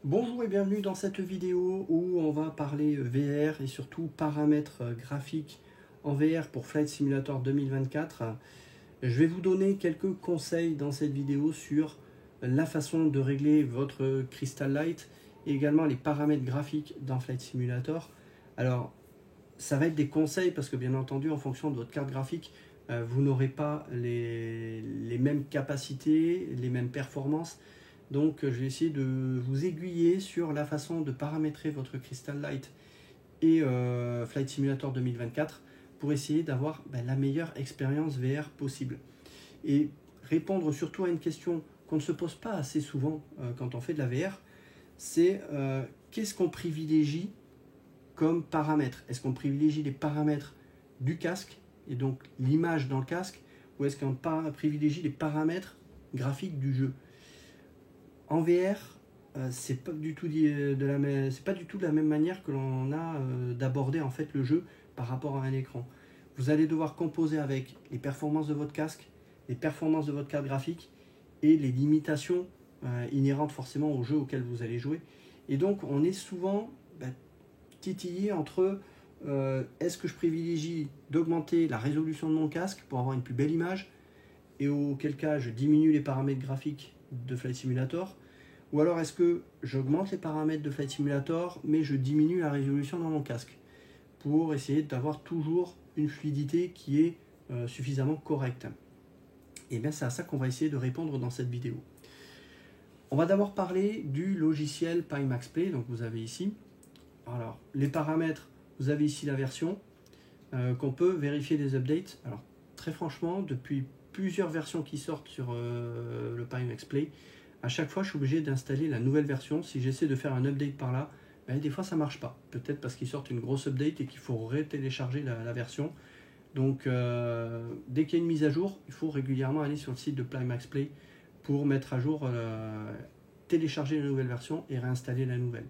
Bonjour et bienvenue dans cette vidéo où on va parler VR et surtout paramètres graphiques en VR pour Flight Simulator 2024. Je vais vous donner quelques conseils dans cette vidéo sur la façon de régler votre Crystal Light et également les paramètres graphiques dans Flight Simulator. Alors, ça va être des conseils parce que bien entendu, en fonction de votre carte graphique, vous n'aurez pas les mêmes capacités, les mêmes performances. Donc je vais essayer de vous aiguiller sur la façon de paramétrer votre Crystal Light et Flight Simulator 2024 pour essayer d'avoir la meilleure expérience VR possible. Et répondre surtout à une question qu'on ne se pose pas assez souvent quand on fait de la VR, c'est qu'est-ce qu'on privilégie comme paramètres? Est-ce qu'on privilégie les paramètres du casque et donc l'image dans le casque, ou est-ce qu'on privilégie les paramètres graphiques du jeu? En VR, c'est pas du tout c'est pas du tout de la même manière que l'on a d'aborder en fait le jeu par rapport à un écran. Vous allez devoir composer avec les performances de votre casque, les performances de votre carte graphique et les limitations inhérentes forcément au jeu auquel vous allez jouer. Et donc on est souvent titillé entre est-ce que je privilégie d'augmenter la résolution de mon casque pour avoir une plus belle image, et auquel cas je diminue les paramètres graphiques de Flight Simulator, ou alors est-ce que j'augmente les paramètres de Flight Simulator mais je diminue la résolution dans mon casque pour essayer d'avoir toujours une fluidité qui est suffisamment correcte. Et bien c'est à ça qu'on va essayer de répondre dans cette vidéo. On va d'abord parler du logiciel Pimax Play, donc vous avez ici. Alors les paramètres, vous avez ici la version qu'on peut vérifier les updates. Alors très franchement, depuis plusieurs versions qui sortent sur le Pimax Play, à chaque fois je suis obligé d'installer la nouvelle version. Si j'essaie de faire un update par là, des fois ça marche pas. Peut-être parce qu'ils sortent une grosse update et qu'il faut retélécharger la version. Donc dès qu'il y a une mise à jour, il faut régulièrement aller sur le site de Pimax Play pour mettre à jour, télécharger la nouvelle version et réinstaller la nouvelle.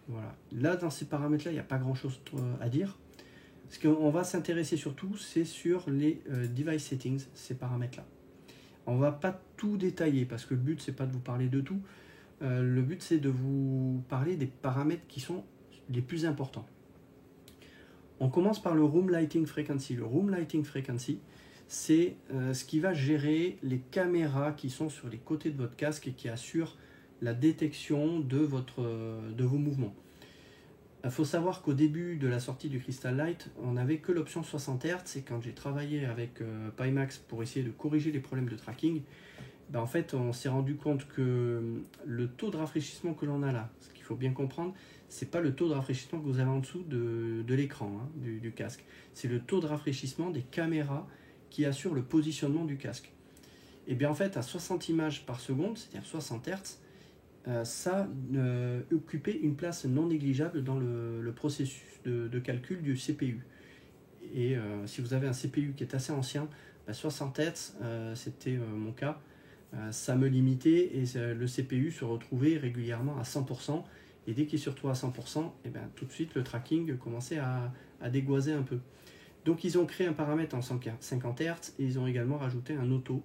Voilà. Là dans ces paramètres là, il n'y a pas grand chose à dire. Ce qu'on va s'intéresser surtout, c'est sur les device settings, ces paramètres-là. On ne va pas tout détailler parce que le but, c'est pas de vous parler de tout. Le but, c'est de vous parler des paramètres qui sont les plus importants. On commence par le Room Lighting Frequency. Le Room Lighting Frequency, c'est ce qui va gérer les caméras qui sont sur les côtés de votre casque et qui assurent la détection de vos mouvements. Il faut savoir qu'au début de la sortie du Crystal Light, on n'avait que l'option 60 Hz, et quand j'ai travaillé avec Pimax pour essayer de corriger les problèmes de tracking, en fait on s'est rendu compte que le taux de rafraîchissement que l'on a là, ce qu'il faut bien comprendre, c'est pas le taux de rafraîchissement que vous avez en dessous de l'écran du casque, c'est le taux de rafraîchissement des caméras qui assurent le positionnement du casque. Et bien en fait à 60 images par seconde, c'est-à-dire 60 Hz, ça occupait une place non négligeable dans le processus de calcul du CPU. Et si vous avez un CPU qui est assez ancien, 60 Hz, c'était mon cas, ça me limitait et le CPU se retrouvait régulièrement à 100%. Et dès qu'il se retrouve à 100%, tout de suite le tracking commençait à dégoiser un peu. Donc ils ont créé un paramètre en 50 Hz et ils ont également rajouté un auto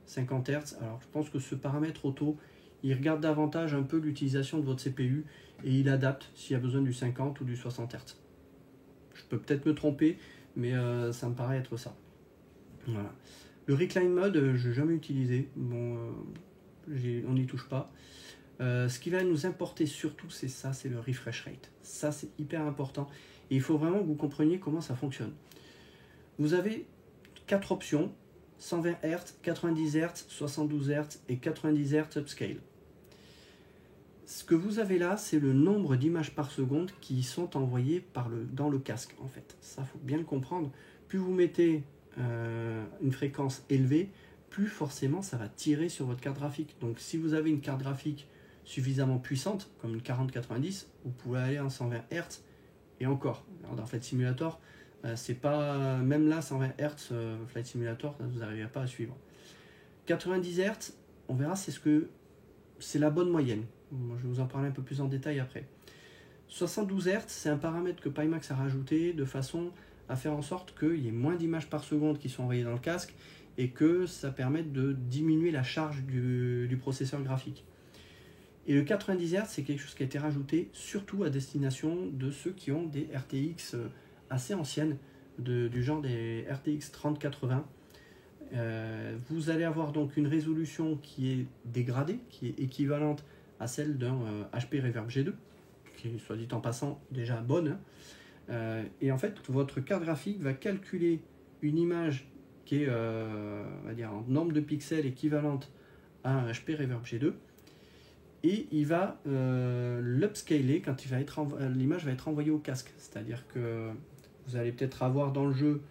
50 Hz. Alors je pense que ce paramètre auto, il regarde davantage un peu l'utilisation de votre CPU et il adapte s'il y a besoin du 50 ou du 60 Hz. Je peux peut-être me tromper, mais ça me paraît être ça. Voilà. Le Recline Mode, je n'ai jamais utilisé. Bon, on n'y touche pas. Ce qui va nous importer surtout, c'est ça, c'est le refresh rate. Ça, c'est hyper important. Et il faut vraiment que vous compreniez comment ça fonctionne. Vous avez 4 options: 120 Hz, 90 Hz, 72 Hz et 90 Hz upscale. Ce que vous avez là, c'est le nombre d'images par seconde qui sont envoyées dans le casque, en fait. Ça, il faut bien le comprendre. Plus vous mettez une fréquence élevée, plus forcément ça va tirer sur votre carte graphique. Donc si vous avez une carte graphique suffisamment puissante, comme une 4090, vous pouvez aller en 120 Hz et encore. Alors dans Flight Simulator, c'est pas, même là 120 Hz Flight Simulator, vous n'arrivez pas à suivre. 90 Hz, on verra, c'est la bonne moyenne. Je vais vous en parler un peu plus en détail après. 72 Hz, c'est un paramètre que Pimax a rajouté de façon à faire en sorte qu'il y ait moins d'images par seconde qui sont envoyées dans le casque et que ça permette de diminuer la charge du processeur graphique. Et le 90 Hz, c'est quelque chose qui a été rajouté surtout à destination de ceux qui ont des RTX assez anciennes, du genre des RTX 3080. Vous allez avoir donc une résolution qui est dégradée, qui est équivalente à celle d'un HP Reverb G2, qui est, soit dit en passant, déjà bonne. Et en fait, votre carte graphique va calculer une image qui est on va dire en nombre de pixels équivalente à un HP Reverb G2, et il va l'upscaler quand l'image va être envoyée au casque. C'est-à-dire que vous allez peut-être avoir dans le jeu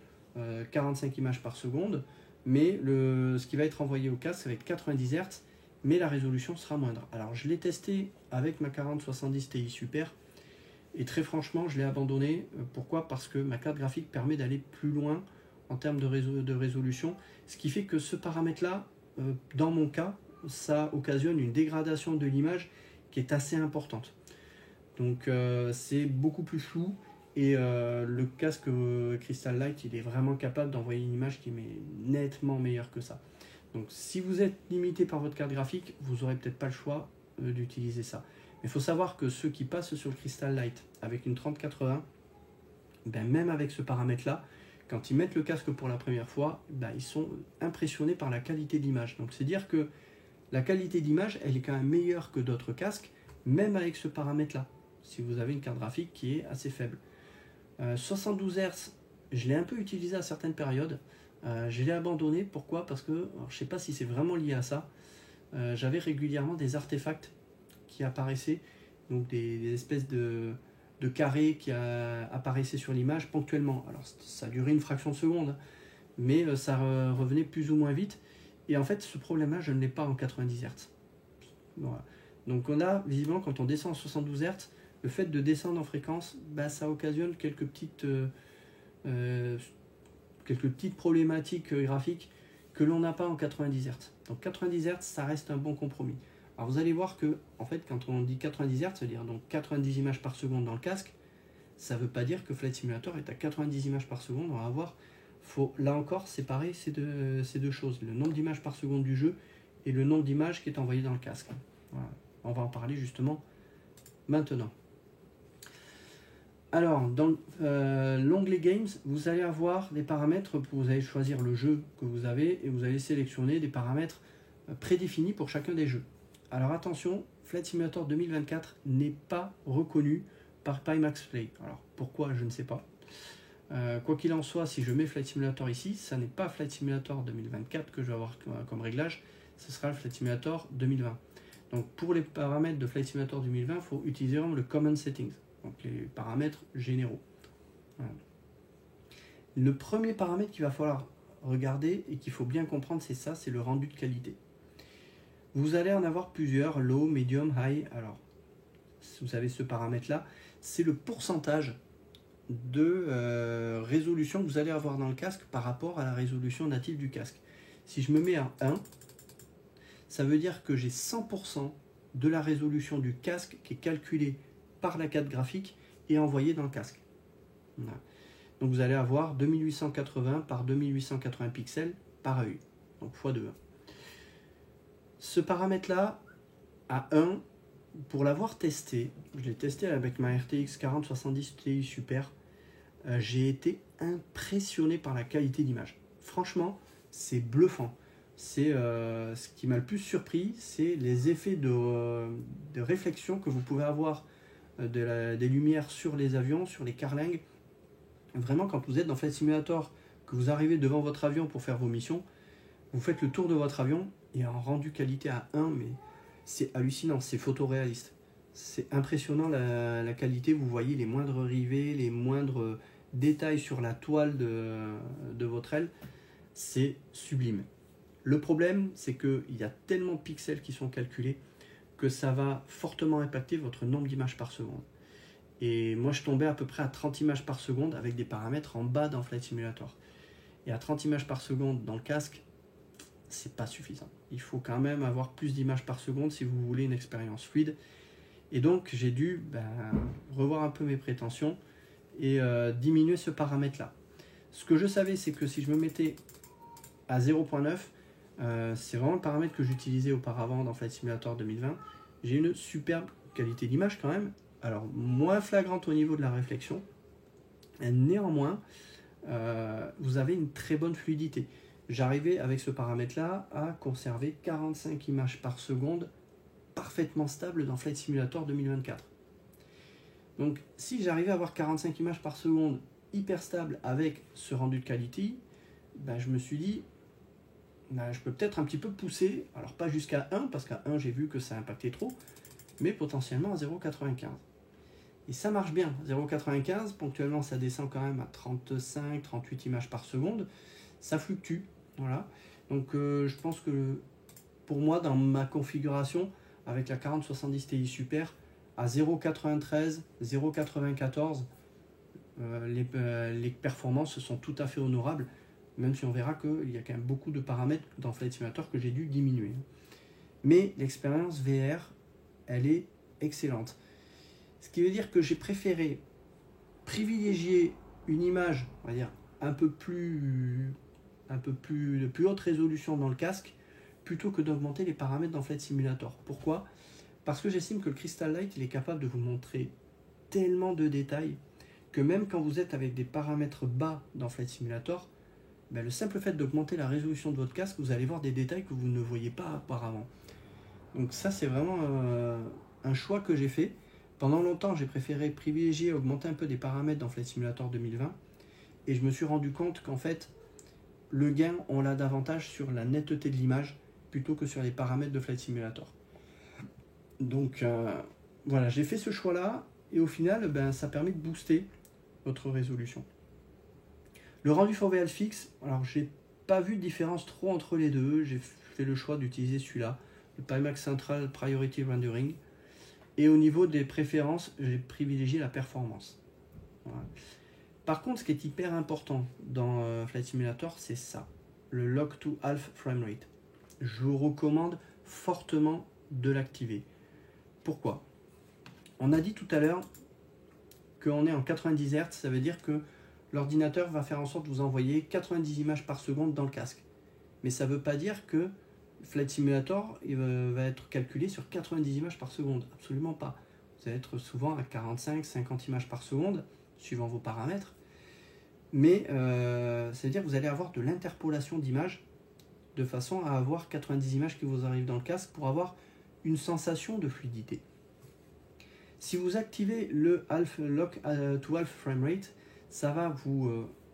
45 images par seconde, mais ce qui va être envoyé au casque, ça va être 90 Hz, mais la résolution sera moindre. Alors je l'ai testé avec ma 4070 Ti Super, et très franchement, je l'ai abandonné. Pourquoi? Parce que ma carte graphique permet d'aller plus loin en termes de résolution, ce qui fait que ce paramètre-là, dans mon cas, ça occasionne une dégradation de l'image qui est assez importante. Donc c'est beaucoup plus flou, et le casque Crystal Light, il est vraiment capable d'envoyer une image qui est nettement meilleure que ça. Donc si vous êtes limité par votre carte graphique, vous n'aurez peut-être pas le choix d'utiliser ça. Mais il faut savoir que ceux qui passent sur le Crystal Light avec une 3080, ben même avec ce paramètre-là, quand ils mettent le casque pour la première fois, ben ils sont impressionnés par la qualité d'image. Donc c'est dire que la qualité d'image, elle est quand même meilleure que d'autres casques, même avec ce paramètre-là, si vous avez une carte graphique qui est assez faible. 72 Hz, je l'ai un peu utilisé à certaines périodes. Je l'ai abandonné. Pourquoi? Parce que, alors, je ne sais pas si c'est vraiment lié à ça, j'avais régulièrement des artefacts qui apparaissaient, donc des espèces de carrés qui apparaissaient sur l'image ponctuellement. Alors ça durait une fraction de seconde, mais ça revenait plus ou moins vite. Et en fait, ce problème-là, je ne l'ai pas en 90 Hz. Voilà. Donc on a, visiblement, quand on descend en 72 Hz, le fait de descendre en fréquence, bah, ça occasionne quelques petites problématiques graphiques que l'on n'a pas en 90 Hz. Donc 90 Hz, ça reste un bon compromis. Alors vous allez voir que, en fait, quand on dit 90 Hz, c'est-à-dire donc 90 images par seconde dans le casque, ça ne veut pas dire que Flight Simulator est à 90 images par seconde. On va voir, faut là encore séparer ces deux choses, le nombre d'images par seconde du jeu et le nombre d'images qui est envoyé dans le casque. Voilà. On va en parler justement maintenant. Alors, dans l'onglet Games, vous allez avoir des paramètres, vous allez choisir le jeu que vous avez et vous allez sélectionner des paramètres prédéfinis pour chacun des jeux. Alors attention, Flight Simulator 2024 n'est pas reconnu par Pimax Play. Alors pourquoi, je ne sais pas. Quoi qu'il en soit, si je mets Flight Simulator ici, ça n'est pas Flight Simulator 2024 que je vais avoir comme réglage, ce sera le Flight Simulator 2020. Donc pour les paramètres de Flight Simulator 2020, il faut utiliser le Common Settings, donc les paramètres généraux. Voilà. Le premier paramètre qu'il va falloir regarder et qu'il faut bien comprendre, c'est ça, c'est le rendu de qualité. Vous allez en avoir plusieurs, low, medium, high. Alors, vous avez ce paramètre-là, c'est le pourcentage de résolution que vous allez avoir dans le casque par rapport à la résolution native du casque. Si je me mets à 1, ça veut dire que j'ai 100% de la résolution du casque qui est calculée par la carte graphique et envoyée dans le casque. Voilà. Donc vous allez avoir 2880 par 2880 pixels par œil, donc x2. Ce paramètre-là, à 1, pour l'avoir testé, je l'ai testé avec ma RTX 4070 Ti Super, j'ai été impressionné par la qualité d'image. Franchement, c'est bluffant. C'est ce qui m'a le plus surpris, c'est les effets de réflexion que vous pouvez avoir des lumières sur les avions, sur les carlingues. Vraiment, quand vous êtes dans Flight Simulator, que vous arrivez devant votre avion pour faire vos missions, vous faites le tour de votre avion et en rendu qualité à 1, mais c'est hallucinant, c'est photoréaliste. C'est impressionnant la qualité, vous voyez les moindres rivets, les moindres détails sur la toile de votre aile, c'est sublime. Le problème, c'est qu'il y a tellement de pixels qui sont calculés que ça va fortement impacter votre nombre d'images par seconde. Et moi, je tombais à peu près à 30 images par seconde avec des paramètres en bas dans Flight Simulator. Et à 30 images par seconde dans le casque, c'est pas suffisant. Il faut quand même avoir plus d'images par seconde si vous voulez une expérience fluide. Et donc, j'ai dû revoir un peu mes prétentions et diminuer ce paramètre-là. Ce que je savais, c'est que si je me mettais à 0.9, c'est vraiment le paramètre que j'utilisais auparavant dans Flight Simulator 2020, j'ai une superbe qualité d'image quand même. Alors, moins flagrante au niveau de la réflexion. Néanmoins, vous avez une très bonne fluidité. J'arrivais avec ce paramètre-là à conserver 45 images par seconde parfaitement stable dans Flight Simulator 2024. Donc, si j'arrivais à avoir 45 images par seconde hyper stable avec ce rendu de qualité, ben, je me suis dit, ben, je peux peut-être un petit peu pousser, alors pas jusqu'à 1, parce qu'à 1 j'ai vu que ça impactait trop, mais potentiellement à 0,95. Et ça marche bien, 0,95, ponctuellement ça descend quand même à 35, 38 images par seconde, ça fluctue, voilà. Donc je pense que pour moi, dans ma configuration, avec la 4070 Ti Super, à 0,93, 0,94, les performances sont tout à fait honorables, même si on verra qu'il y a quand même beaucoup de paramètres dans Flight Simulator que j'ai dû diminuer. Mais l'expérience VR, elle est excellente. Ce qui veut dire que j'ai préféré privilégier une image, on va dire, de plus haute résolution dans le casque, plutôt que d'augmenter les paramètres dans Flight Simulator. Pourquoi ? Parce que j'estime que le Crystal Light, il est capable de vous montrer tellement de détails que même quand vous êtes avec des paramètres bas dans Flight Simulator, ben le simple fait d'augmenter la résolution de votre casque, vous allez voir des détails que vous ne voyez pas auparavant. Donc ça, c'est vraiment un choix que j'ai fait. Pendant longtemps, j'ai préféré privilégier augmenter un peu des paramètres dans Flight Simulator 2020, et je me suis rendu compte qu'en fait, le gain, on l'a davantage sur la netteté de l'image plutôt que sur les paramètres de Flight Simulator. Donc voilà, j'ai fait ce choix-là, et au final, ben, ça permet de booster votre résolution. Le rendu foveal fixe, alors j'ai pas vu de différence trop entre les deux, j'ai fait le choix d'utiliser celui-là, le Pimax Central Priority Rendering, et au niveau des préférences, j'ai privilégié la performance. Voilà. Par contre, ce qui est hyper important dans Flight Simulator, c'est ça, le Lock to Half Framerate. Je vous recommande fortement de l'activer. Pourquoi ? On a dit tout à l'heure qu'on est en 90 Hz, ça veut dire que l'ordinateur va faire en sorte de vous envoyer 90 images par seconde dans le casque. Mais ça ne veut pas dire que Flight Simulator va être calculé sur 90 images par seconde. Absolument pas. Vous allez être souvent à 45-50 images par seconde, suivant vos paramètres. Mais ça veut dire que vous allez avoir de l'interpolation d'images de façon à avoir 90 images qui vous arrivent dans le casque pour avoir une sensation de fluidité. Si vous activez le Lock to Half Framerate, ça va vous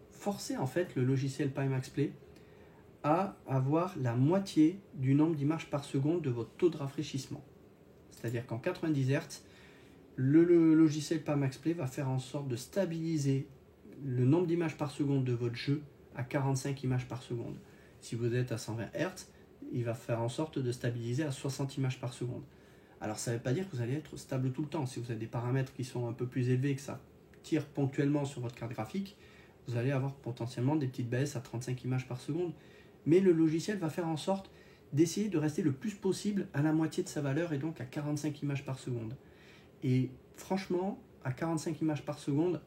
forcer en fait le logiciel Pimax Play à avoir la moitié du nombre d'images par seconde de votre taux de rafraîchissement. C'est-à-dire qu'en 90 Hz, le logiciel Pimax Play va faire en sorte de stabiliser le nombre d'images par seconde de votre jeu à 45 images par seconde. Si vous êtes à 120 Hz, il va faire en sorte de stabiliser à 60 images par seconde. Alors ça ne veut pas dire que vous allez être stable tout le temps. Si vous avez des paramètres qui sont un peu plus élevés et que ça tire ponctuellement sur votre carte graphique, vous allez avoir potentiellement des petites baisses à 35 images par seconde. Mais le logiciel va faire en sorte d'essayer de rester le plus possible à la moitié de sa valeur et donc à 45 images par seconde. Et franchement, à 45 images par seconde,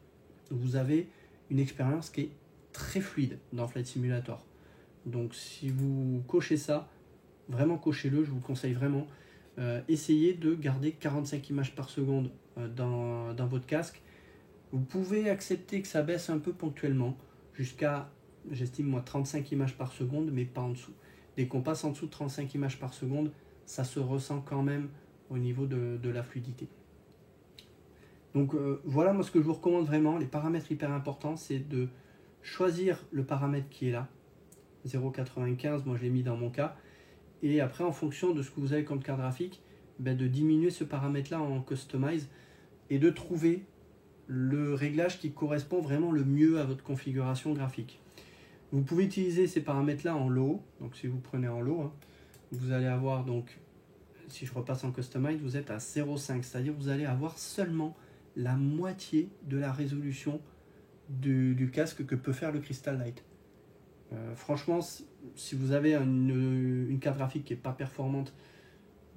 vous avez une expérience qui est très fluide dans Flight Simulator. Donc si vous cochez ça, vraiment cochez-le, je vous le conseille vraiment. Essayez de garder 45 images par seconde dans votre casque. Vous pouvez accepter que ça baisse un peu ponctuellement, jusqu'à, j'estime moi, 35 images par seconde, mais pas en dessous. Dès qu'on passe en dessous de 35 images par seconde, ça se ressent quand même au niveau de la fluidité. Donc voilà, moi ce que je vous recommande vraiment, les paramètres hyper importants, c'est de choisir le paramètre qui est là, 0,95, moi je l'ai mis dans mon cas, et après en fonction de ce que vous avez comme carte graphique, ben, de diminuer ce paramètre là en customize et de trouver le réglage qui correspond vraiment le mieux à votre configuration graphique. Vous pouvez utiliser ces paramètres là en low, donc si vous prenez en low, hein, vous allez avoir donc, si je repasse en customize, vous êtes à 0,5, c'est-à-dire vous allez avoir seulement la moitié de la résolution du casque que peut faire le Crystal Light. Franchement, si vous avez une carte graphique qui n'est pas performante,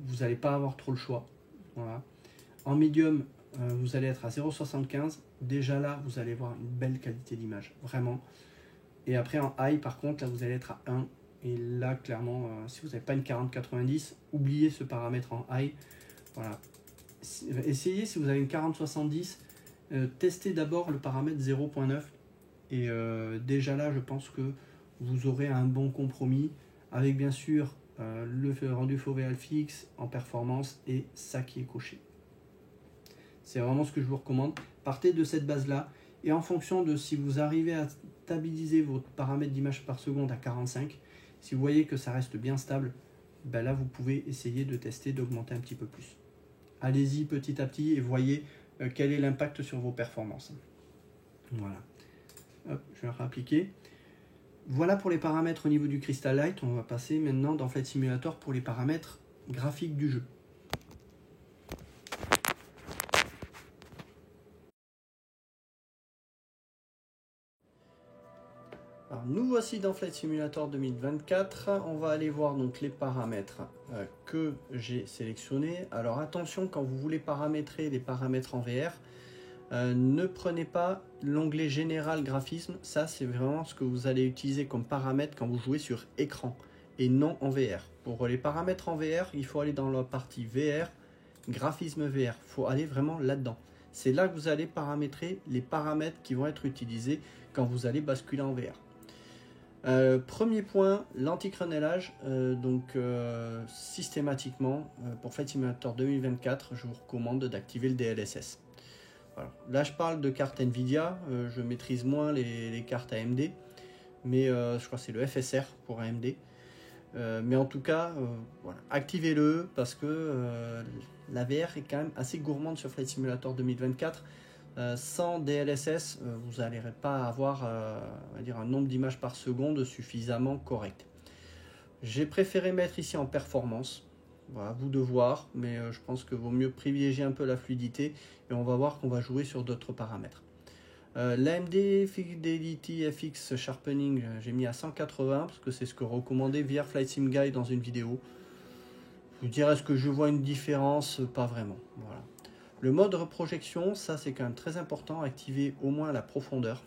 vous n'allez pas avoir trop le choix. Voilà. En medium, vous allez être à 0,75. Déjà là, vous allez voir une belle qualité d'image, vraiment. Et après en high, par contre, là, vous allez être à 1. Et là, clairement, si vous n'avez pas une 40-90, oubliez ce paramètre en high. Voilà. Essayez, si vous avez une 4070, testez d'abord le paramètre 0.9 et déjà là je pense que vous aurez un bon compromis avec bien sûr le rendu foveal fixe en performance et ça qui est coché. C'est vraiment ce que je vous recommande. Partez de cette base là et en fonction de si vous arrivez à stabiliser votre paramètre d'image par seconde à 45, si vous voyez que ça reste bien stable, ben là vous pouvez essayer de tester, d'augmenter un petit peu plus. Allez-y petit à petit et voyez quel est l'impact sur vos performances. Voilà. Hop, je vais réappliquer. Voilà pour les paramètres au niveau du Crystal Light. On va passer maintenant dans Flight Simulator pour les paramètres graphiques du jeu. Alors, nous voici dans Flight Simulator 2024. On va aller voir donc les paramètres que j'ai sélectionnés. Alors attention, quand vous voulez paramétrer les paramètres en VR, ne prenez pas l'onglet général graphisme. Ça, c'est vraiment ce que vous allez utiliser comme paramètre quand vous jouez sur écran et non en VR. Pour les paramètres en VR, il faut aller dans la partie VR, graphisme VR. Il faut aller vraiment là-dedans. C'est là que vous allez paramétrer les paramètres qui vont être utilisés quand vous allez basculer en VR. Premier point, l'anticrenellage. Systématiquement, pour Flight Simulator 2024, je vous recommande d'activer le DLSS. Voilà. Là, je parle de cartes Nvidia. Je maîtrise moins les cartes AMD, mais je crois que c'est le FSR pour AMD. Mais en tout cas, voilà, activez-le parce que la VR est quand même assez gourmande sur Flight Simulator 2024. Sans DLSS, vous n'allez pas avoir on va dire un nombre d'images par seconde suffisamment correct. J'ai préféré mettre ici en performance. Voilà, à vous de voir, mais je pense que vaut mieux privilégier un peu la fluidité et on va voir qu'on va jouer sur d'autres paramètres. L'AMD Fidelity FX Sharpening, j'ai mis à 180 parce que c'est ce que recommandait VR Flight Sim Guide dans une vidéo. Je vous dirais, est-ce que je vois une différence? Pas vraiment. Voilà. Le mode reprojection, ça c'est quand même très important, activer au moins la profondeur.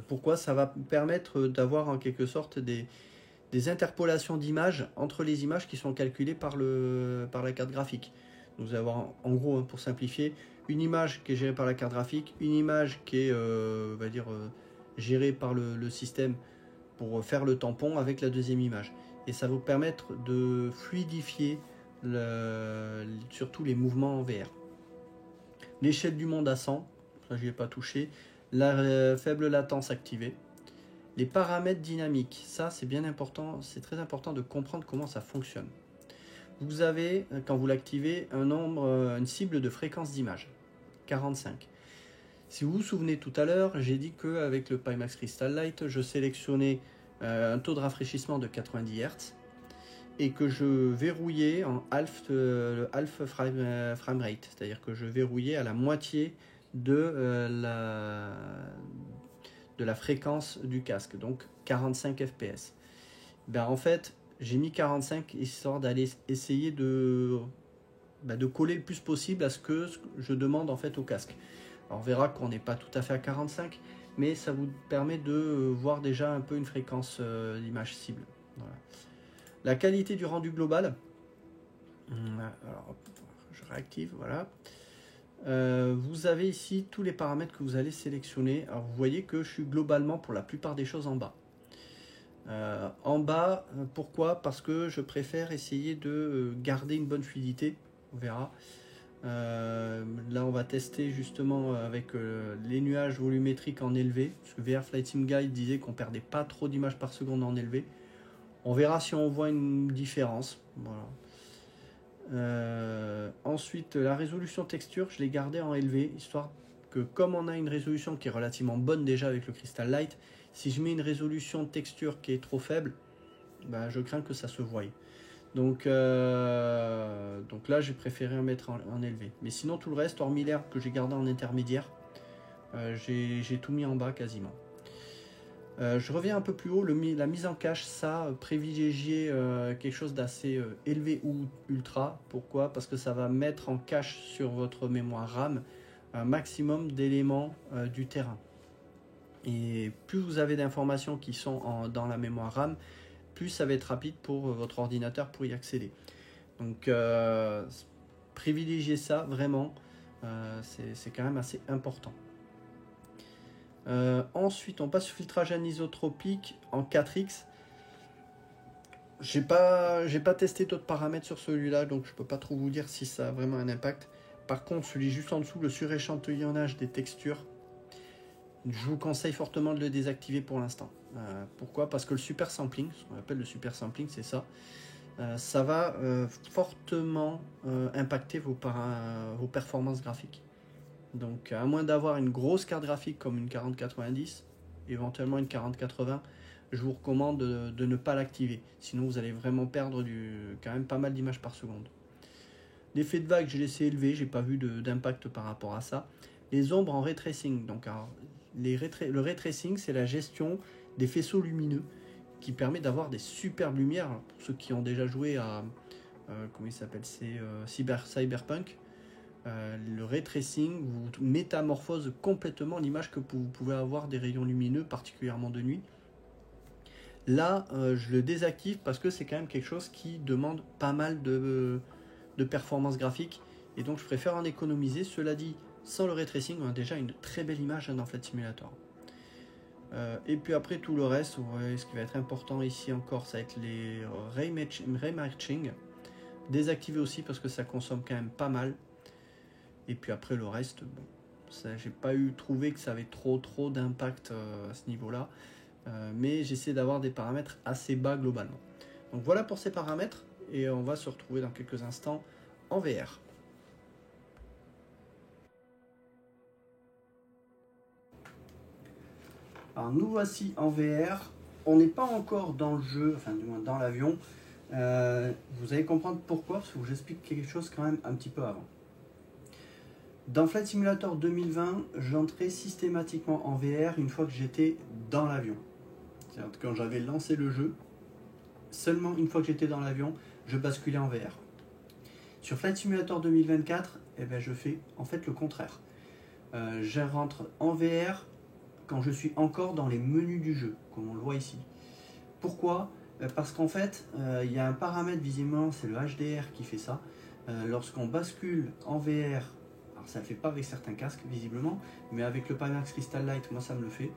Pourquoi? Ça va permettre d'avoir en quelque sorte des interpolations d'images entre les images qui sont calculées par la carte graphique. Nous avons en gros, pour simplifier, une image qui est gérée par la carte graphique, une image qui est on va dire, gérée par le système pour faire le tampon avec la deuxième image. Et ça va vous permettre de fluidifier surtout les mouvements en VR. L'échelle du monde à 100, ça je n'y ai pas touché. La faible latence activée. Les paramètres dynamiques, ça c'est bien important, c'est très important de comprendre comment ça fonctionne. Vous avez, quand vous l'activez, une cible de fréquence d'image, 45. Si vous vous souvenez tout à l'heure, j'ai dit qu'avec le Pimax Crystal Light, je sélectionnais un taux de rafraîchissement de 90 Hz et que je verrouillais en le half frame rate, c'est-à-dire que je verrouillais à la moitié de la fréquence du casque, donc 45 fps. Ben, en fait, j'ai mis 45 histoire d'aller essayer de coller le plus possible à ce que je demande en fait au casque. Alors, on verra qu'on n'est pas tout à fait à 45, mais ça vous permet de voir déjà un peu une fréquence d'image cible. Voilà. La qualité du rendu global, alors, je réactive, voilà. Vous avez ici tous les paramètres que vous allez sélectionner. Alors, vous voyez que je suis globalement pour la plupart des choses en bas. Pourquoi? Parce que je préfère essayer de garder une bonne fluidité. On verra. Là, on va tester justement avec les nuages volumétriques en élevé. Parce que VR Flight Sim Guide disait qu'on perdait pas trop d'images par seconde en élevé. On verra si on voit une différence. Voilà. Ensuite, la résolution texture, je l'ai gardée en élevé, histoire que comme on a une résolution qui est relativement bonne déjà avec le Crystal Light, si je mets une résolution de texture qui est trop faible, ben, je crains que ça se voie. Donc là, j'ai préféré en mettre en élevé. Mais sinon, tout le reste, hormis l'air que j'ai gardé en intermédiaire, j'ai tout mis en bas quasiment. Je reviens un peu plus haut, la mise en cache, ça, privilégier quelque chose d'assez élevé ou ultra. Pourquoi? Parce que ça va mettre en cache sur votre mémoire RAM un maximum d'éléments du terrain. Et plus vous avez d'informations qui sont dans la mémoire RAM, plus ça va être rapide pour votre ordinateur pour y accéder. Donc Privilégiez ça vraiment, c'est quand même assez important. Ensuite, on passe au filtrage anisotropique en 4x. J'ai pas testé d'autres paramètres sur celui-là, donc je peux pas trop vous dire si ça a vraiment un impact. Par contre, celui juste en dessous, le suréchantillonnage des textures, je vous conseille fortement de le désactiver pour l'instant. Pourquoi? Parce que le super sampling, ce qu'on appelle le super sampling, c'est ça. Ça va fortement impacter vos performances graphiques. Donc, à moins d'avoir une grosse carte graphique comme une 4090, éventuellement une 4080, je vous recommande de ne pas l'activer. Sinon, vous allez vraiment perdre quand même pas mal d'images par seconde. L'effet de vague, j'ai laissé élevé, j'ai pas vu d'impact par rapport à ça. Les ombres en ray tracing. Donc, alors, le ray tracing, c'est la gestion des faisceaux lumineux qui permet d'avoir des superbes lumières. Alors, pour ceux qui ont déjà joué à comment il s'appelle, c'est Cyberpunk. Le ray tracing vous métamorphose complètement l'image que vous pouvez avoir des rayons lumineux, particulièrement de nuit. Là, je le désactive parce que c'est quand même quelque chose qui demande pas mal de performance graphique et donc je préfère en économiser. Cela dit, sans le ray tracing, on a déjà une très belle image dans Flight Simulator. Et puis après tout le reste, ouais, ce qui va être important ici encore, ça va être les ray matching. Désactiver aussi parce que ça consomme quand même pas mal. Et puis après le reste, bon, j'ai pas trouvé que ça avait trop d'impact à ce niveau-là. Mais j'essaie d'avoir des paramètres assez bas globalement. Donc voilà pour ces paramètres et on va se retrouver dans quelques instants en VR. Alors nous voici en VR, on n'est pas encore dans le jeu, enfin du moins dans l'avion. Vous allez comprendre pourquoi, parce que je vous explique quelque chose quand même un petit peu avant. Dans Flight Simulator 2020, j'entrais systématiquement en VR une fois que j'étais dans l'avion. C'est-à-dire quand j'avais lancé le jeu, seulement une fois que j'étais dans l'avion, je basculais en VR. Sur Flight Simulator 2024, eh ben, je fais en fait le contraire. Je rentre en VR quand je suis encore dans les menus du jeu, comme on le voit ici. Pourquoi? Parce qu'en fait, il y a un paramètre visiblement, c'est le HDR qui fait ça. Lorsqu'on bascule en VR, alors ça ne le fait pas avec certains casques visiblement, mais avec le Pimax Crystal Light, moi ça me le fait.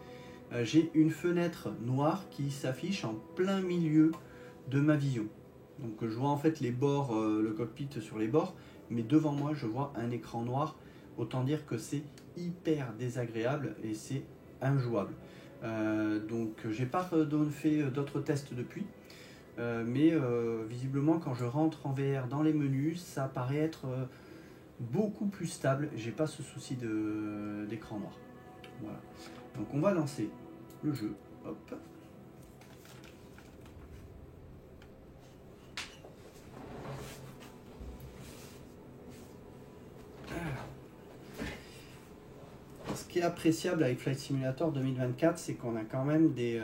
J'ai une fenêtre noire qui s'affiche en plein milieu de ma vision. Donc je vois en fait les bords, le cockpit sur les bords, mais devant moi je vois un écran noir. Autant dire que c'est hyper désagréable et c'est injouable. Donc j'ai pas fait d'autres tests depuis, mais visiblement quand je rentre en VR dans les menus, ça paraît être beaucoup plus stable. J'ai pas ce souci d'écran noir. Voilà. Donc on va lancer le jeu. Hop. Ce qui est appréciable avec Flight Simulator 2024, c'est qu'on a quand même des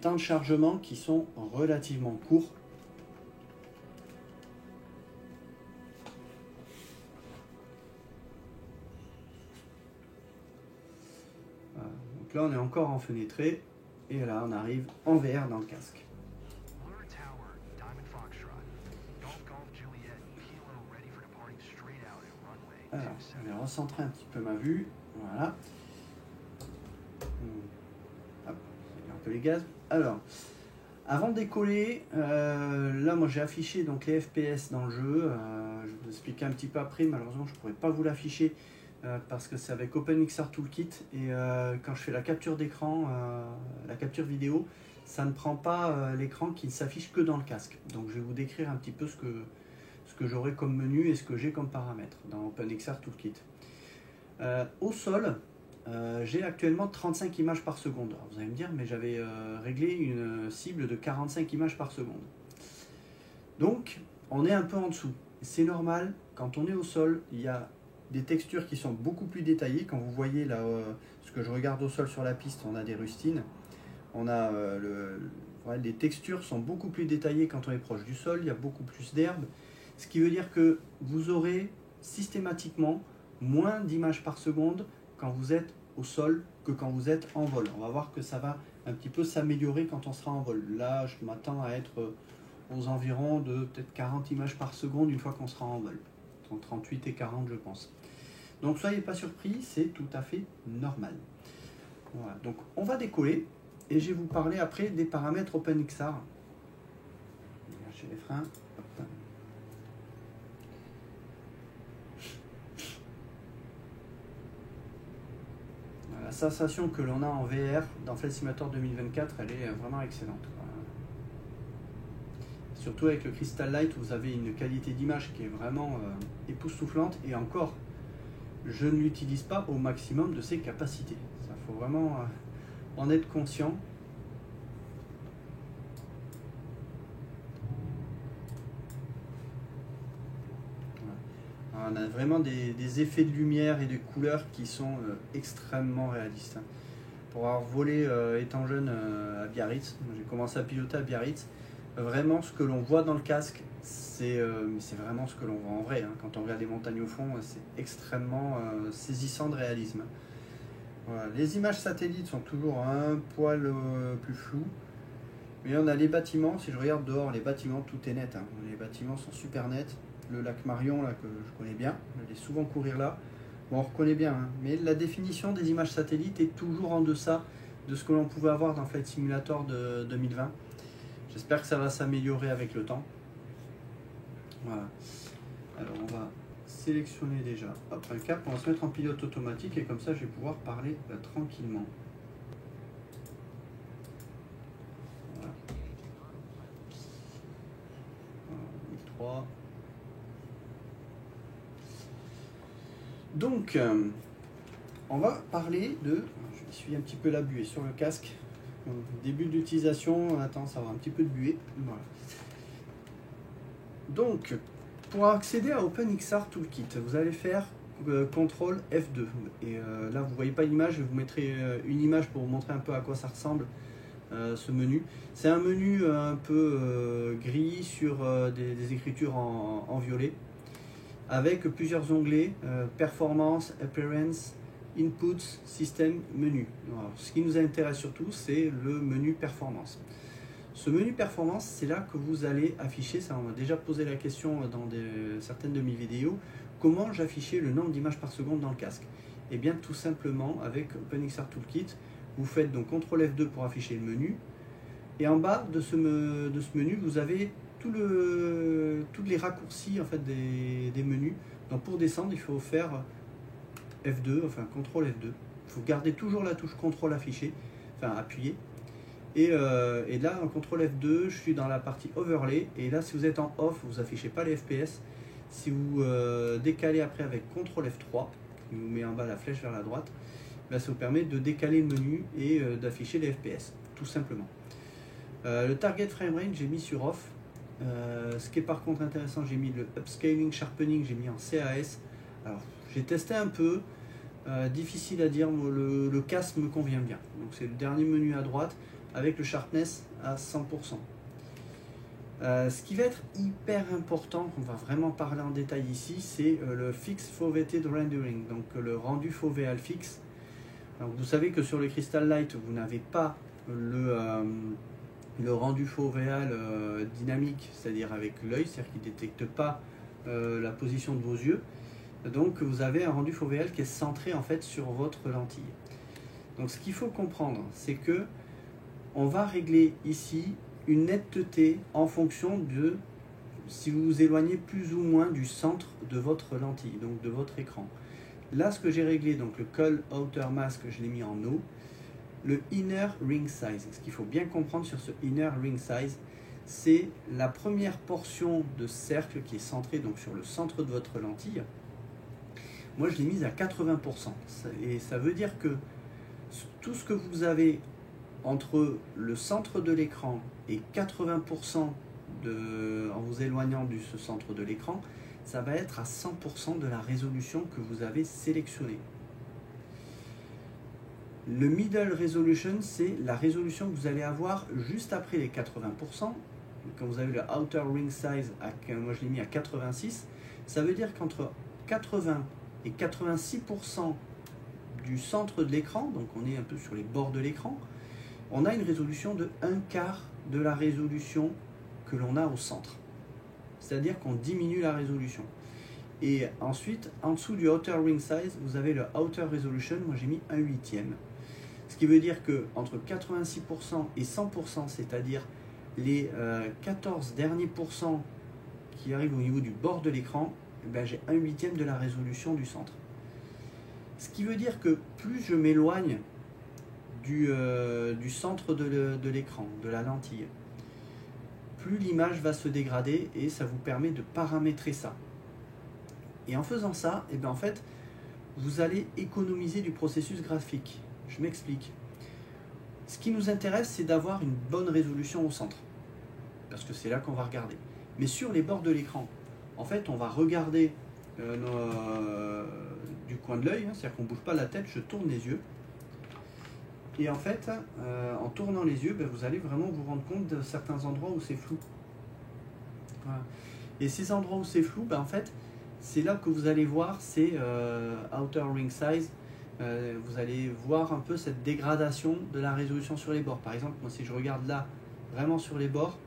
temps de chargement qui sont relativement courts. Voilà. Donc là, on est encore en fenêtré. Et là, on arrive en VR dans le casque. Alors, je vais recentrer un petit peu ma vue. Voilà. Hop, un peu les gaz. Alors, avant de décoller, là, moi j'ai affiché donc les FPS dans le jeu. Je vais vous expliquer un petit peu après. Malheureusement, je ne pourrais pas vous l'afficher parce que c'est avec OpenXR Toolkit. Et quand je fais la capture d'écran, la capture vidéo, ça ne prend pas l'écran qui ne s'affiche que dans le casque. Donc, je vais vous décrire un petit peu ce que j'aurai comme menu et ce que j'ai comme paramètres dans OpenXR Toolkit. Au sol, j'ai actuellement 35 images par seconde. Alors vous allez me dire, mais j'avais réglé une cible de 45 images par seconde. Donc, on est un peu en dessous. C'est normal, quand on est au sol, il y a des textures qui sont beaucoup plus détaillées. Quand vous voyez là, ce que je regarde au sol sur la piste, on a des rustines. On a les textures sont beaucoup plus détaillées quand on est proche du sol, il y a beaucoup plus d'herbe. Ce qui veut dire que vous aurez systématiquement moins d'images par seconde quand vous êtes au sol que quand vous êtes en vol. On va voir que ça va un petit peu s'améliorer quand on sera en vol. Là, je m'attends à être aux environs de peut-être 40 images par seconde une fois qu'on sera en vol. entre 38 et 40 je pense. Donc soyez pas surpris, c'est tout à fait normal. Voilà, donc on va décoller et je vais vous parler après des paramètres OpenXR. Lâchez les freins. Hop. La sensation que l'on a en VR dans Flight Simulator 2024, elle est vraiment excellente. Surtout avec le Crystal Light, vous avez une qualité d'image qui est vraiment époustouflante. Et encore, je ne l'utilise pas au maximum de ses capacités. Ça faut vraiment en être conscient. On a vraiment des effets de lumière et de couleurs qui sont extrêmement réalistes. Pour avoir volé étant jeune à Biarritz, j'ai commencé à piloter à Biarritz, vraiment ce que l'on voit dans le casque, c'est vraiment ce que l'on voit en vrai. Hein. Quand on regarde les montagnes au fond, c'est extrêmement saisissant de réalisme. Voilà. Les images satellites sont toujours un poil plus floues. Mais on a les bâtiments, si je regarde dehors, les bâtiments, tout est net. Hein. Les bâtiments sont super nets. Le lac Marion, là, que je connais bien, j'allais souvent courir là. Bon, on reconnaît bien, hein. Mais la définition des images satellites est toujours en deçà de ce que l'on pouvait avoir dans Flight Simulator de 2020. J'espère que ça va s'améliorer avec le temps. Voilà. Alors, on va sélectionner déjà un cap, on va se mettre en pilote automatique et comme ça, je vais pouvoir parler tranquillement. 3. Donc, on va parler de... Je suis un petit peu la buée sur le casque. Début d'utilisation, attends, ça va un petit peu de buée. Voilà. Donc, pour accéder à OpenXR Toolkit, vous allez faire CTRL F2. Et là, vous ne voyez pas l'image, je vous mettrai une image pour vous montrer un peu à quoi ça ressemble. Ce menu. C'est un menu un peu gris sur des écritures en violet avec plusieurs onglets Performance, Appearance, Inputs, System, Menu. Alors, ce qui nous intéresse surtout, c'est le menu Performance. Ce menu Performance, c'est là que vous allez afficher, ça on m'a déjà posé la question dans certaines de mes vidéos, comment j'affichais le nombre d'images par seconde dans le casque. Et bien tout simplement avec OpenXR Toolkit, vous faites donc CTRL F2 pour afficher le menu. Et en bas de ce menu, vous avez tous les raccourcis en fait, des menus. Donc pour descendre, il faut faire F2, enfin CTRL F2. Il faut garder toujours la touche CTRL affichée, enfin appuyée. Et là, en CTRL F2, je suis dans la partie Overlay. Et là, si vous êtes en off, vous n'affichez pas les FPS. Si vous décalez après avec CTRL F3, qui vous met en bas la flèche vers la droite, là, ça vous permet de décaler le menu et d'afficher les FPS, tout simplement. Le target frame range, j'ai mis sur off. Ce qui est par contre intéressant, j'ai mis le upscaling, sharpening, j'ai mis en CAS. Alors, j'ai testé un peu, difficile à dire, le casque me convient bien. Donc, c'est le dernier menu à droite avec le sharpness à 100%. Ce qui va être hyper important, on va vraiment parler en détail ici, c'est le Fixed Foveated Rendering, donc le rendu fovéal fixe. Alors, vous savez que sur le Crystal Light, vous n'avez pas le rendu fovéal dynamique, c'est-à-dire avec l'œil, c'est-à-dire qu'il ne détecte pas la position de vos yeux. Donc vous avez un rendu fovéal qui est centré en fait sur votre lentille. Donc ce qu'il faut comprendre, c'est que on va régler ici une netteté en fonction de si vous vous éloignez plus ou moins du centre de votre lentille, donc de votre écran. Là, ce que j'ai réglé, donc le Call Outer Mask, je l'ai mis en No. Le Inner Ring Size. Ce qu'il faut bien comprendre sur ce Inner Ring Size, c'est la première portion de cercle qui est centrée donc sur le centre de votre lentille. Moi, je l'ai mise à 80%. Et ça veut dire que tout ce que vous avez entre le centre de l'écran et 80% en vous éloignant de ce centre de l'écran, ça va être à 100% de la résolution que vous avez sélectionnée. Le Middle Resolution, c'est la résolution que vous allez avoir juste après les 80%. Quand vous avez le Outer Ring Size, moi je l'ai mis à 86, ça veut dire qu'entre 80 et 86% du centre de l'écran, donc on est un peu sur les bords de l'écran, on a une résolution de 1/4 de la résolution que l'on a au centre. C'est-à-dire qu'on diminue la résolution. Et ensuite, en dessous du Outer Ring Size, vous avez le Outer Resolution. Moi, j'ai mis 1/8. Ce qui veut dire que entre 86% et 100%, c'est-à-dire les 14 derniers pourcents qui arrivent au niveau du bord de l'écran, ben, j'ai 1/8 de la résolution du centre. Ce qui veut dire que plus je m'éloigne du centre de l'écran, de la lentille, plus l'image va se dégrader et ça vous permet de paramétrer ça. Et en faisant ça, et bien en fait, vous allez économiser du processus graphique. Je m'explique. Ce qui nous intéresse, c'est d'avoir une bonne résolution au centre, parce que c'est là qu'on va regarder. Mais sur les bords de l'écran, en fait, on va regarder du coin de l'œil, hein, c'est-à-dire qu'on ne bouge pas la tête, je tourne les yeux. Et en fait, en tournant les yeux, ben, vous allez vraiment vous rendre compte de certains endroits où c'est flou. Voilà. Et ces endroits où c'est flou, ben, en fait, c'est là que vous allez voir ces Outer Ring Size. Vous allez voir un peu cette dégradation de la résolution sur les bords. Par exemple, moi, si je regarde là, vraiment sur les bords,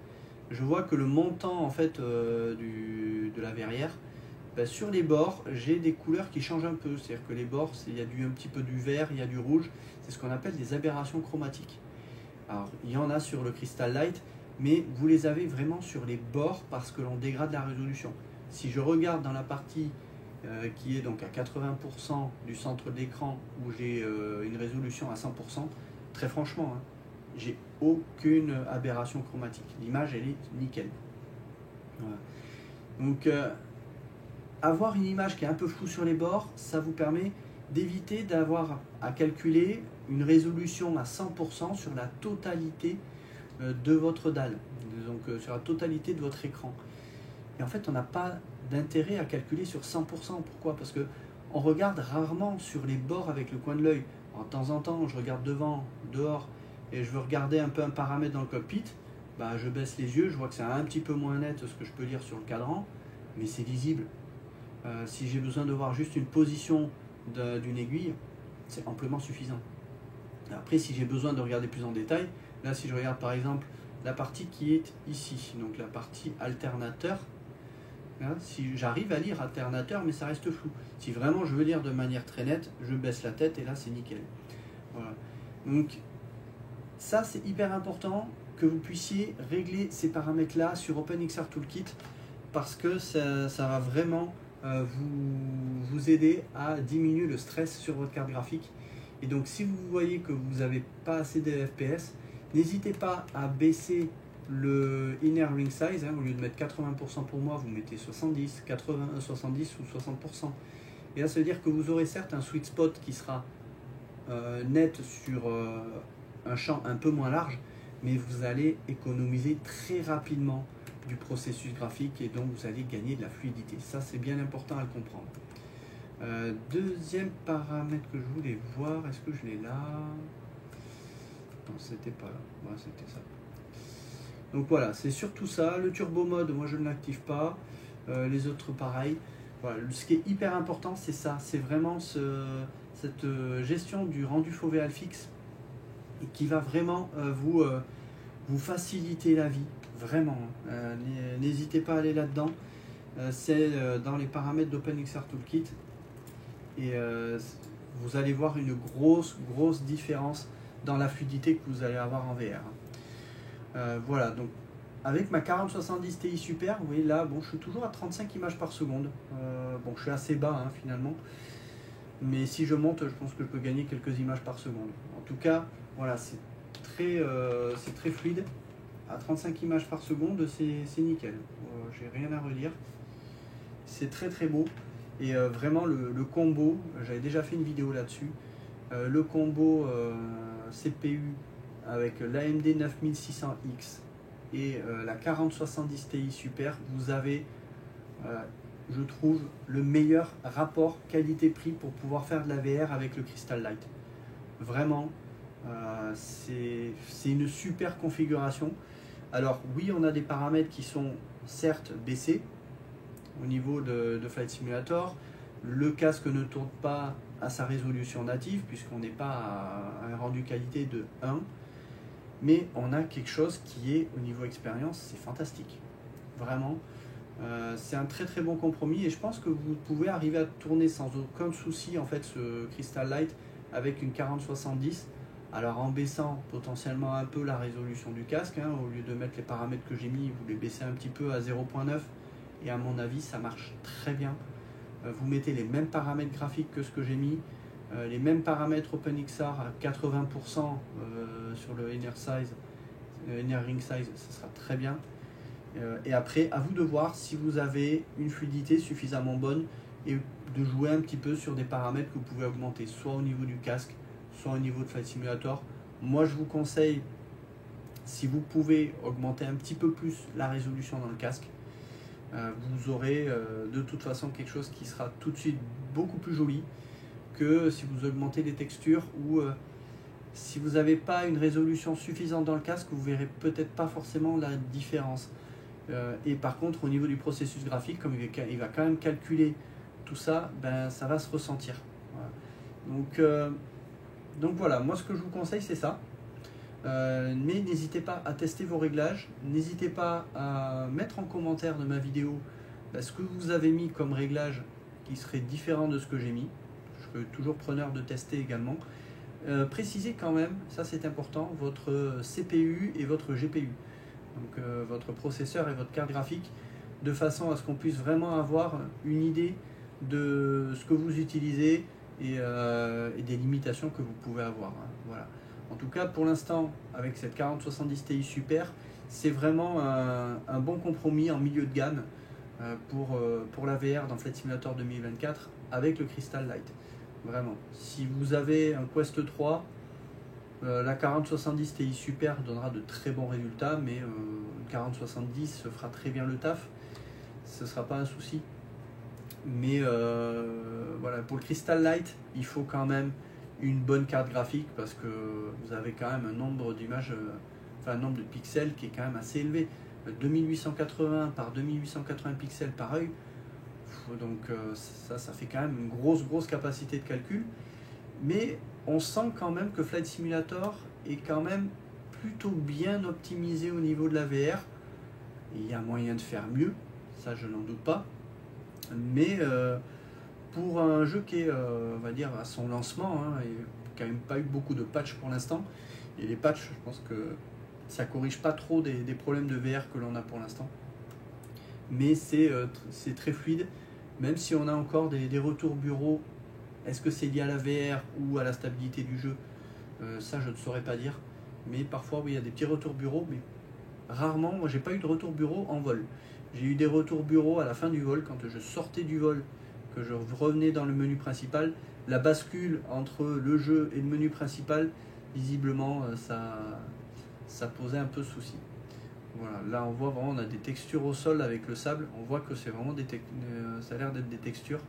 je vois que le montant en fait, de la verrière, ben, sur les bords, j'ai des couleurs qui changent un peu. C'est-à-dire que les bords, il y a un petit peu du vert, il y a du rouge. C'est ce qu'on appelle des aberrations chromatiques. Alors, il y en a sur le Crystal Light, mais vous les avez vraiment sur les bords parce que l'on dégrade la résolution. Si je regarde dans la partie qui est donc à 80% du centre de l'écran où j'ai une résolution à 100%, très franchement, hein, j'ai aucune aberration chromatique. L'image, elle est nickel. Voilà. Donc, avoir une image qui est un peu floue sur les bords, ça vous permet d'éviter d'avoir à calculer une résolution à 100% sur la totalité de votre dalle, donc sur la totalité de votre écran. Et en fait, on n'a pas d'intérêt à calculer sur 100%. Pourquoi? Parce qu'on regarde rarement sur les bords avec le coin de l'œil. De temps en temps, je regarde devant, dehors, et je veux regarder un peu un paramètre dans le cockpit. Bah, je baisse les yeux, je vois que c'est un petit peu moins net ce que je peux lire sur le cadran, mais c'est lisible. Si j'ai besoin de voir juste une position d'une aiguille, c'est amplement suffisant. Après, si j'ai besoin de regarder plus en détail, là, si je regarde par exemple la partie qui est ici, donc la partie alternateur, hein, si j'arrive à lire alternateur, mais ça reste flou. Si vraiment je veux lire de manière très nette, je baisse la tête et là, c'est nickel. Voilà. Donc, ça, c'est hyper important que vous puissiez régler ces paramètres-là sur OpenXR Toolkit parce que ça va vraiment vous aider à diminuer le stress sur votre carte graphique. Et donc, si vous voyez que vous n'avez pas assez de FPS, n'hésitez pas à baisser le Inner Ring Size. Hein, au lieu de mettre 80% pour moi, vous mettez 70, 80, 70 ou 60%. Et là, ça veut dire que vous aurez certes un sweet spot qui sera net sur un champ un peu moins large, mais vous allez économiser très rapidement du processus graphique et donc vous allez gagner de la fluidité. Ça, c'est bien important à le comprendre. Deuxième paramètre que je voulais voir, est-ce que je l'ai là? Non, c'était pas là. Ouais, c'était ça. Donc voilà, c'est surtout ça. Le turbo mode, moi je ne l'active pas. Les autres pareil. Voilà, ce qui est hyper important, c'est ça. C'est vraiment cette gestion du rendu fovéal fixe et qui va vraiment vous faciliter la vie. Vraiment. N'hésitez pas à aller là-dedans. C'est dans les paramètres d'OpenXR Toolkit. Et vous allez voir une grosse différence dans la fluidité que vous allez avoir en VR. Voilà, donc avec ma 4070 Ti Super, vous voyez là, bon, je suis toujours à 35 images par seconde. Bon, je suis assez bas hein, finalement, mais si je monte, je pense que je peux gagner quelques images par seconde. En tout cas, voilà, c'est très fluide. À 35 images par seconde, c'est nickel. J'ai rien à redire. C'est très beau. Et vraiment le combo, j'avais déjà fait une vidéo là-dessus, le combo CPU avec l'AMD 9600X et la 4070 Ti Super, vous avez, je trouve, le meilleur rapport qualité-prix pour pouvoir faire de la VR avec le Crystal Light. Vraiment, c'est une super configuration. Alors oui, on a des paramètres qui sont certes baissés au niveau de Flight Simulator. Le casque ne tourne pas à sa résolution native puisqu'on n'est pas à un rendu qualité de 1, mais on a quelque chose qui est au niveau expérience, c'est fantastique. Vraiment, C'est un très très bon compromis et je pense que vous pouvez arriver à tourner sans aucun souci en fait ce Crystal Light avec une 4070. Alors en baissant potentiellement un peu la résolution du casque, hein, au lieu de mettre les paramètres que j'ai mis, vous les baissez un petit peu à 0.9 et à mon avis ça marche très bien. Vous mettez les mêmes paramètres graphiques que ce que j'ai mis, les mêmes paramètres OpenXR à 80% sur le inner ring size, ça sera très bien. Et après, à vous de voir si vous avez une fluidité suffisamment bonne et de jouer un petit peu sur des paramètres que vous pouvez augmenter, soit au niveau du casque, soit au niveau de Flight Simulator. Moi, je vous conseille, si vous pouvez augmenter un petit peu plus la résolution dans le casque, vous aurez de toute façon quelque chose qui sera tout de suite beaucoup plus joli que si vous augmentez les textures ou si vous n'avez pas une résolution suffisante dans le casque, vous verrez peut-être pas forcément la différence. Et par contre, au niveau du processus graphique, comme il va quand même calculer tout ça, ben, ça va se ressentir. Voilà. Donc voilà, moi ce que je vous conseille c'est ça. Mais n'hésitez pas à tester vos réglages, n'hésitez pas à mettre en commentaire de ma vidéo ce que vous avez mis comme réglage qui serait différent de ce que j'ai mis. Je suis toujours preneur de tester également. Précisez quand même, ça c'est important, votre CPU et votre GPU. Donc votre processeur et votre carte graphique, de façon à ce qu'on puisse vraiment avoir une idée de ce que vous utilisez et des limitations que vous pouvez avoir. Hein. Voilà. En tout cas, pour l'instant, avec cette 4070 Ti Super, c'est vraiment un bon compromis en milieu de gamme pour la VR dans Flight Simulator 2024 avec le Crystal Light. Vraiment. Si vous avez un Quest 3, la 4070 Ti Super donnera de très bons résultats, mais 4070 fera très bien le taf, ce ne sera pas un souci. Mais voilà, pour le Crystal Light, il faut quand même une bonne carte graphique parce que vous avez quand même un nombre d'images, un nombre de pixels qui est quand même assez élevé. 2880 par 2880 pixels par œil, donc ça fait quand même une grosse capacité de calcul. Mais on sent quand même que Flight Simulator est quand même plutôt bien optimisé au niveau de la VR. Il y a moyen de faire mieux, ça je n'en doute pas. Mais pour un jeu qui est, on va dire, à son lancement, hein, et qui n'a même pas eu beaucoup de patchs pour l'instant, et les patchs, je pense que ça corrige pas trop des problèmes de VR que l'on a pour l'instant. Mais c'est très fluide, même si on a encore des retours bureau. Est-ce que c'est lié à la VR ou à la stabilité du jeu? Ça, je ne saurais pas dire. Mais parfois, oui, il y a des petits retours bureau, mais rarement. Moi, j'ai pas eu de retour bureau en vol. J'ai eu des retours bureau à la fin du vol, quand je sortais du vol, que je revenais dans le menu principal. La bascule entre le jeu et le menu principal, visiblement, ça posait un peu souci. Voilà, là on voit vraiment, on a des textures au sol avec le sable. On voit que c'est vraiment ça a l'air d'être des textures.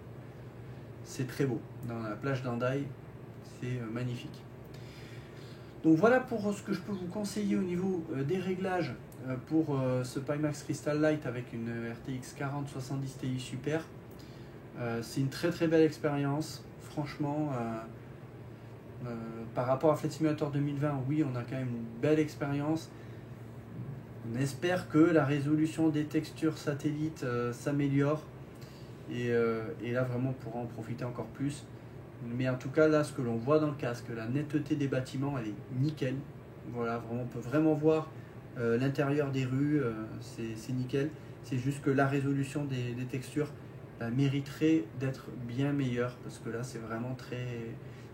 C'est très beau. Dans la plage d'Hendaye, c'est magnifique. Donc voilà pour ce que je peux vous conseiller au niveau des réglages pour ce Pimax Crystal Light avec une RTX 4070 Ti Super. C'est une très belle expérience. Franchement, par rapport à Flight Simulator 2020, oui, on a quand même une belle expérience. On espère que la résolution des textures satellites s'améliore. Et là vraiment on pourra en profiter encore plus. Mais en tout cas là, ce que l'on voit dans le casque, la netteté des bâtiments, elle est nickel. Voilà, vraiment, on peut vraiment voir l'intérieur des rues, c'est nickel. C'est juste que la résolution des textures mériterait d'être bien meilleure parce que là c'est vraiment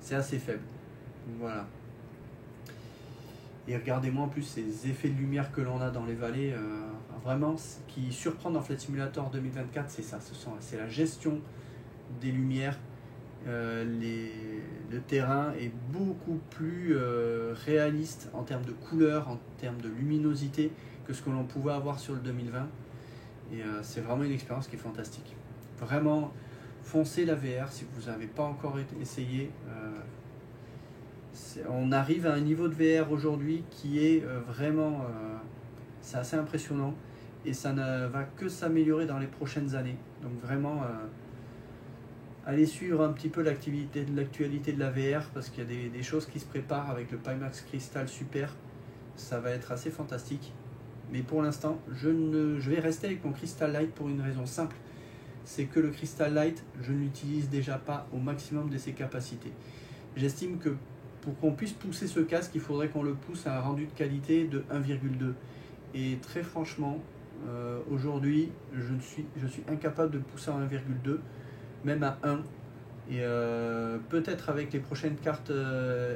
c'est assez faible. Voilà. Et regardez-moi en plus ces effets de lumière que l'on a dans les vallées. Vraiment, ce qui surprend dans Flight Simulator 2024, c'est ça. C'est la gestion des lumières. Le terrain est beaucoup plus réaliste en termes de couleur, en termes de luminosité que ce que l'on pouvait avoir sur le 2020. Et c'est vraiment une expérience qui est fantastique. Vraiment, foncez la VR si vous n'avez pas encore essayé. On arrive à un niveau de VR aujourd'hui qui est vraiment c'est assez impressionnant et ça ne va que s'améliorer dans les prochaines années. Donc vraiment allez suivre un petit peu l'actualité de la VR parce qu'il y a des choses qui se préparent avec le Pimax Crystal Super. Ça va être assez fantastique. Mais pour l'instant, je vais rester avec mon Crystal Light pour une raison simple. C'est que le Crystal Light, je ne l'utilise déjà pas au maximum de ses capacités. J'estime que pour qu'on puisse pousser ce casque, il faudrait qu'on le pousse à un rendu de qualité de 1,2. Et très franchement, aujourd'hui, je suis incapable de le pousser à 1,2, même à 1. Et peut-être avec les prochaines cartes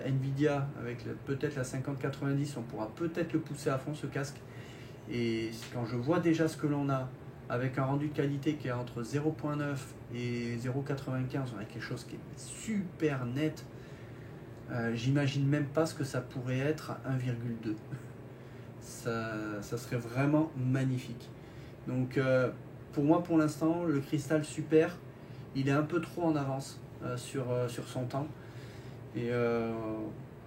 Nvidia, avec peut-être la 5090, on pourra peut-être le pousser à fond ce casque. Et quand je vois déjà ce que l'on a, avec un rendu de qualité qui est entre 0.9 et 0.95, on a quelque chose qui est super net. J'imagine même pas ce que ça pourrait être à 1,2. Ça serait vraiment magnifique. Donc pour moi, pour l'instant, le Cristal Super, il est un peu trop en avance sur son temps. Et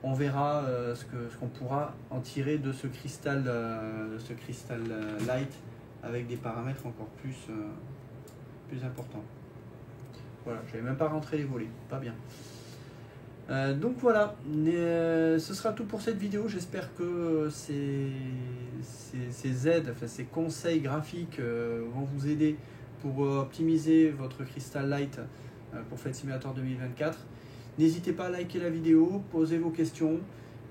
on verra ce qu'on pourra en tirer de ce cristal Light avec des paramètres encore plus importants. Voilà, je n'avais même pas rentré les volets, pas bien. Donc voilà, ce sera tout pour cette vidéo. J'espère que ces aides, enfin ces conseils graphiques vont vous aider pour optimiser votre Crystal Light pour Flight Simulator 2024. N'hésitez pas à liker la vidéo, poser vos questions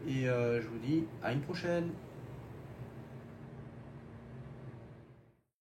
et je vous dis à une prochaine.